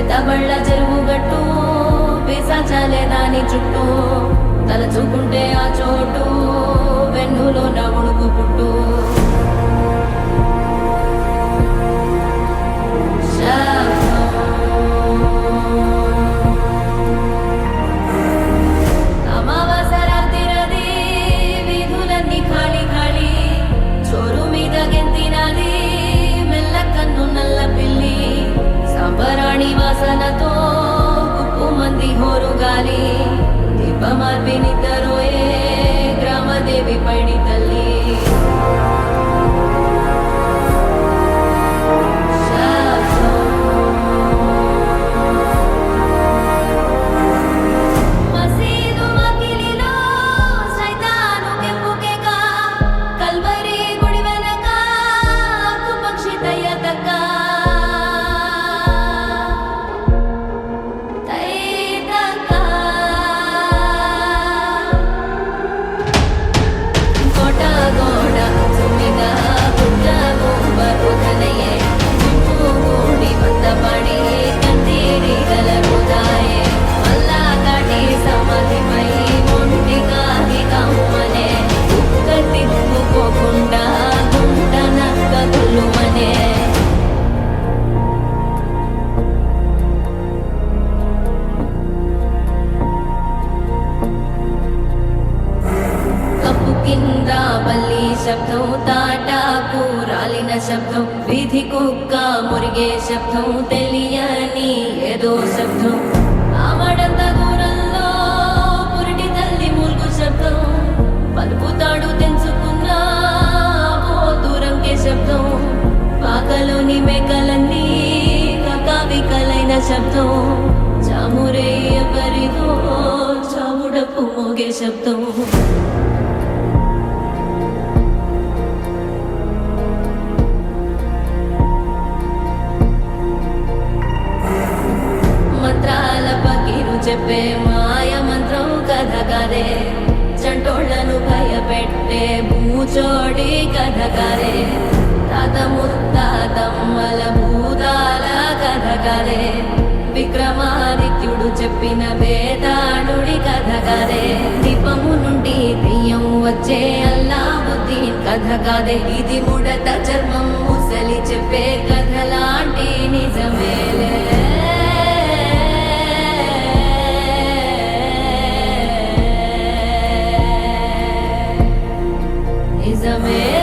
బళ్ళ చెరువు గట్టు పిశాచాలే దాని చుట్టూ తలచుకుంటే ఆ చోటు వెన్నులో నా ఉడుకు పుట్టు వాసనతో గుప్పు మంది హోరుగాలి దీపమార్పినిద్దరోయే గ్రామదేవి పైడి తల్లి కింద బల్లి శబ్దం తాటాకు రాలిన శబ్దం వీధి కుక్క మురిగే శబ్దం తెలియని ఏదో శబ్దం ఆమడంత దూరంలో పురిటి తల్లి మూల్గు శబ్దం పలుపుతాడు తెంచుకున్న దూరంకే శబ్దం పాకలోని మేకలన్నీ కకావికలైన శబ్దం చామురే ఎవరిదో చావుడపు మోగే శబ్దం చెప్పే మాయ మంత్రం కథ కదే చంటోళ్లను భయపెట్టే భూచోడి కథ కదే తాత ముత్తాతమ్మల భూతాల కథ కదే విక్రమాదిత్యుడు చెప్పిన వేదాళుడి కథ కదే దీపము నుండి దెయ్యం వచ్చే అల్లావుద్దీన్ కథ కదే ఇది ముడత చర్మం ముసలి చెప్పే కథ లాంటి నిజమేలే నిజమే